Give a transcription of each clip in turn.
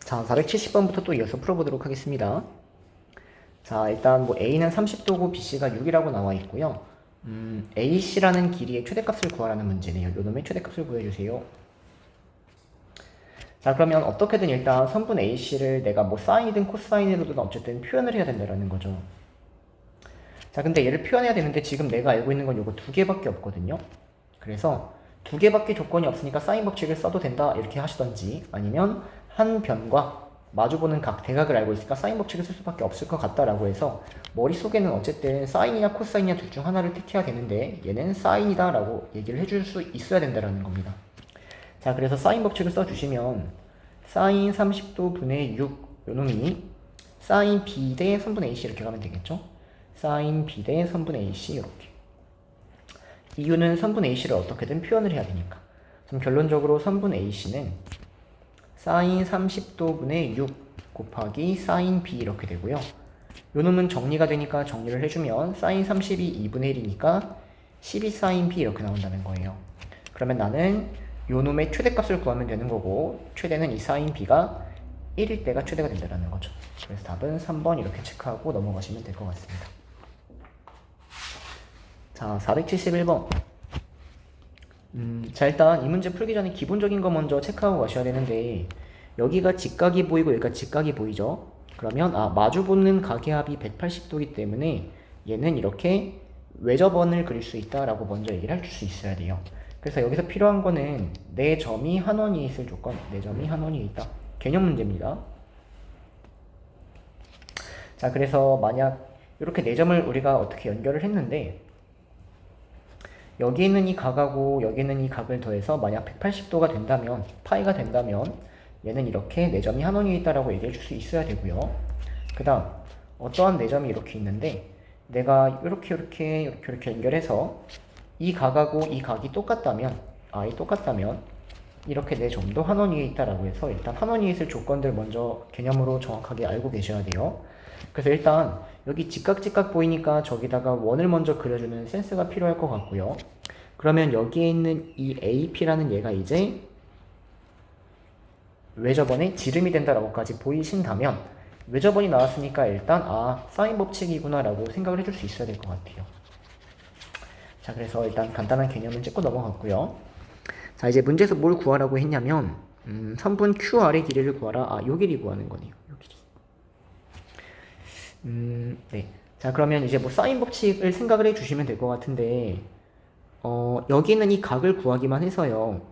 자, 470번부터 또 이어서 풀어보도록 하겠습니다. 자, 일단 뭐 A는 30도고 BC가 6이라고 나와 있고요. AC라는 길이의 최대값을 구하라는 문제네요. 요 놈의 최대값을 구해주세요. 자, 그러면 어떻게든 일단 선분 AC를 내가 뭐 사인이든 코사인으로든 어쨌든 표현을 해야 된다는 거죠. 자, 근데 얘를 표현해야 되는데 지금 내가 알고 있는 건 요거 두 개밖에 없거든요. 그래서 두 개밖에 조건이 없으니까 사인 법칙을 써도 된다 이렇게 하시던지, 아니면 한 변과 마주보는 각 대각을 알고 있으니까 사인 법칙을 쓸 수밖에 없을 것 같다라고 해서 머릿속에는 어쨌든 사인이냐 코사인이냐 둘 중 하나를 택해야 되는데 얘는 사인이다 라고 얘기를 해줄 수 있어야 된다는 겁니다. 자, 그래서 사인 법칙을 써주시면 사인 30도 분의 6 요놈이 사인 B 대 선분의 AC 이렇게 가면 되겠죠. 사인 B 대 선분의 AC 이렇게. 이유는 선분 AC를 어떻게든 표현을 해야 되니까. 그럼 결론적으로 선분 AC는 사인 30도 분의 6 곱하기 사인 B 이렇게 되고요. 요 놈은 정리가 되니까 정리를 해주면 사인 30이 2분의 1이니까 12 사인 B 이렇게 나온다는 거예요. 그러면 나는 요 놈의 최대값을 구하면 되는 거고, 최대는 이 사인 B가 1일 때가 최대가 된다는 거죠. 그래서 답은 3번 이렇게 체크하고 넘어가시면 될 것 같습니다. 자, 471번. 자, 일단 이 문제 풀기 전에 기본적인 거 먼저 체크하고 가셔야 되는데, 여기가 직각이 보이고 여기가 직각이 보이죠? 그러면 마주보는 각의 합이 180도이기 때문에 얘는 이렇게 외접원을 그릴 수 있다라고 먼저 얘기를 할 수 있어야 돼요. 그래서 여기서 필요한 거는 네 점이 한 원위에 있을 조건, 네 점이 한 원위에 있다. 개념 문제입니다. 자, 그래서 만약 이렇게 네 점을 우리가 어떻게 연결을 했는데, 여기 있는 이 각하고 여기 있는 이 각을 더해서 만약 180도가 된다면, 파이가 된다면 얘는 이렇게 네 점이 한 원위에 있다라고 얘기해 줄 수 있어야 되고요. 그 다음 어떠한 네 점이 이렇게 있는데 내가 이렇게 연결해서 이 각하고 이 각이 똑같다면, 이렇게 네 점도 한 원위에 있다라고 해서 일단 한 원위에 있을 조건들 먼저 개념으로 정확하게 알고 계셔야 돼요. 그래서 일단 여기 직각 보이니까 저기다가 원을 먼저 그려주는 센스가 필요할 것 같고요. 그러면 여기에 있는 이 AP라는 얘가 이제 외접원의 지름이 된다라고까지 보이신다면, 외접원이 나왔으니까 일단 사인 법칙이구나 라고 생각을 해줄 수 있어야 될 것 같아요. 자, 그래서 일단 간단한 개념은 찍고 넘어갔고요. 자, 이제 문제에서 뭘 구하라고 했냐면 선분 QR의 길이를 구하라. 요 길이 구하는 거네요. 요 길이. 네. 자, 그러면 이제 뭐 사인 법칙을 생각을 해주시면 될 것 같은데, 여기 있는 이 각을 구하기만 해서요.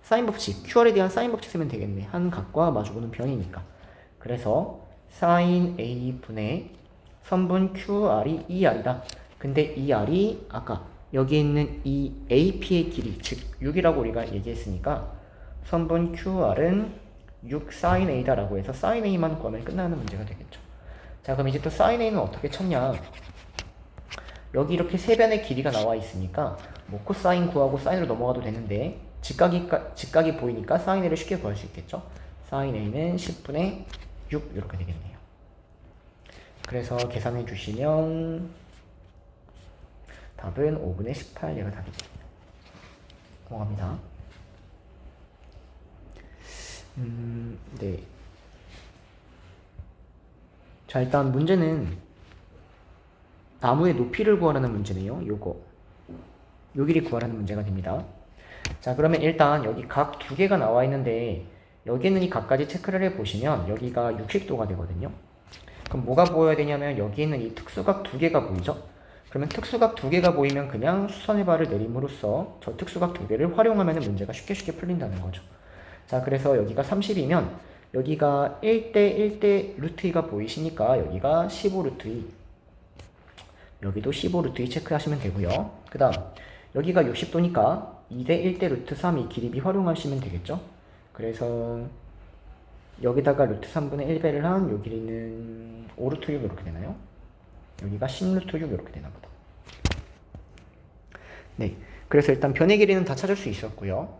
사인 법칙, QR에 대한 사인 법칙 쓰면 되겠네. 한 각과 마주보는 변이니까. 그래서 사인 A 분의 선분 QR이 2R이다. 근데 2R이 아까 여기 있는 이 AP의 길이, 즉 6이라고 우리가 얘기했으니까 선분 QR은 6 사인 A다 라고 해서 사인 A만 구하면 끝나는 문제가 되겠죠. 자, 그럼 이제 또 사인 A는 어떻게 찾냐. 여기 이렇게 세 변의 길이가 나와 있으니까 뭐 코사인 구하고 사인으로 넘어가도 되는데, 직각이 보이니까 사인 A를 쉽게 구할 수 있겠죠. 사인 A는 10분의 6 이렇게 되겠네요. 그래서 계산해 주시면 답은 5분의 18 얘가 답이 됩니다. 넘어갑니다. 네. 자, 일단 문제는 나무의 높이를 구하라는 문제네요. 요 길이 구하라는 문제가 됩니다. 자, 그러면 일단 여기 각 두 개가 나와 있는데 여기 있는 이 각까지 체크를 해보시면 여기가 60도가 되거든요. 그럼 뭐가 보여야 되냐면 여기 있는 이 특수각 두 개가 보이죠? 그러면 특수각 두 개가 보이면 그냥 수선의 발을 내림으로써 저 특수각 두 개를 활용하면 문제가 쉽게 풀린다는 거죠. 자, 그래서 여기가 30이면 여기가 1대 루트 2가 보이시니까 여기가 15 루트 2, 여기도 15 루트 2 체크하시면 되고요. 그 다음 여기가 60도니까 2대 1대 루트 3 이 길이비 활용하시면 되겠죠. 그래서 여기다가 루트 3분의 1배를 한 요 길이는 5 루트 6 이렇게 되나요? 여기가 10 루트 6 이렇게 되나 보다. 네, 그래서 일단 변의 길이는 다 찾을 수 있었고요.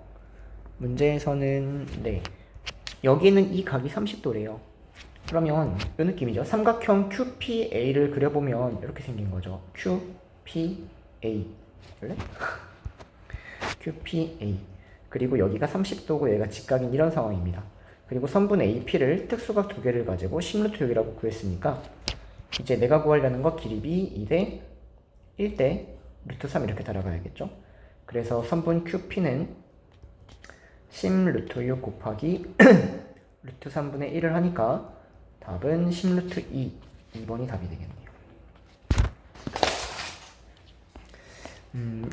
문제에서는 여기는 이 각이 30도래요. 그러면 이 느낌이죠. 삼각형 QPA를 그려보면 이렇게 생긴 거죠. QPA. 원래? QPA. 그리고 여기가 30도고 얘가 직각인 이런 상황입니다. 그리고 선분 AP를 특수각 두 개를 가지고 10루트 6이라고 구했으니까 이제 내가 구하려는 거 길이 B 2대 1대 루트 3 이렇게 따라가야겠죠. 그래서 선분 QP는 10루트 6 곱하기 루트 3분의 1을 하니까 답은 10루트 2번이 답이 되겠네요.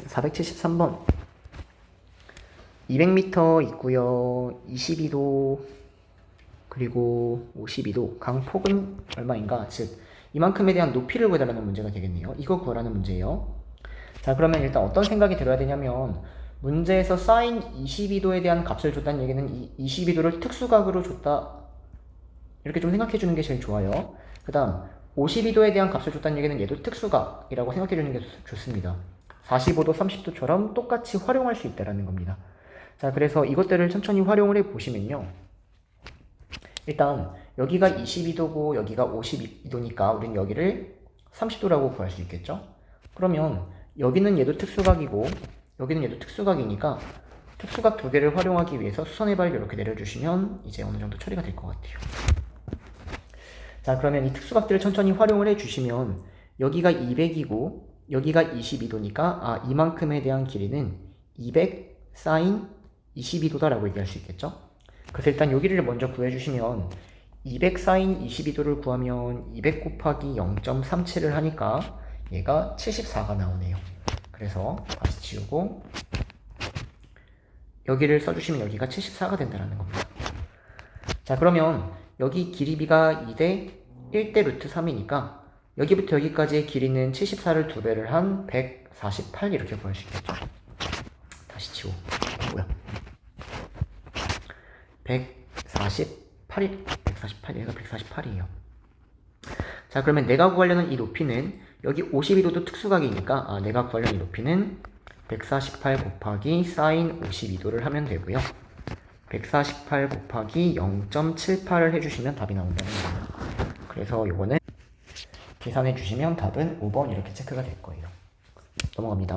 473번 200m 있고요. 22도 그리고 52도 강폭은 얼마인가? 즉 이만큼에 대한 높이를 구해달라는 문제가 되겠네요. 이거 구하라는 문제예요. 자, 그러면 일단 어떤 생각이 들어야 되냐면 문제에서 사인 22도에 대한 값을 줬다는 얘기는 이 22도를 특수각으로 줬다 이렇게 좀 생각해 주는 게 제일 좋아요. 그 다음 52도에 대한 값을 줬다는 얘기는 얘도 특수각이라고 생각해 주는 게 좋습니다. 45도, 30도처럼 똑같이 활용할 수 있다는 겁니다. 자, 그래서 이것들을 천천히 활용을 해 보시면요. 일단 여기가 22도고 여기가 52도니까 우리는 여기를 30도라고 구할 수 있겠죠? 그러면 여기는 얘도 특수각이고 여기는 얘도 특수각이니까 특수각 두 개를 활용하기 위해서 수선의 발 이렇게 내려주시면 이제 어느 정도 처리가 될 것 같아요. 자, 그러면 이 특수각들을 천천히 활용을 해주시면 여기가 200이고 여기가 22도니까 이만큼에 대한 길이는 200 사인 22도다라고 얘기할 수 있겠죠? 그래서 일단 여기를 먼저 구해주시면 200 사인 22도를 구하면 200 곱하기 0.37을 하니까 얘가 74가 나오네요. 그래서 다시 지우고 여기를 써주시면 여기가 74가 된다는 겁니다. 자, 그러면 여기 길이 B가 2대 1대 루트 3이니까 여기부터 여기까지의 길이는 74를 2배를 한 148 이렇게 구할 수 있겠죠. 다시 지워. 뭐야? 148 얘가 148이에요. 자, 그러면 내가 구하려는 이 높이는 여기 52도도 특수각이니까 내가 구하려는 이 높이는 148 곱하기 사인 52도를 하면 되고요. 148 곱하기 0.78을 해주시면 답이 나온다는 거예요. 그래서 요거는 계산해 주시면 답은 5번 이렇게 체크가 될 거예요. 넘어갑니다.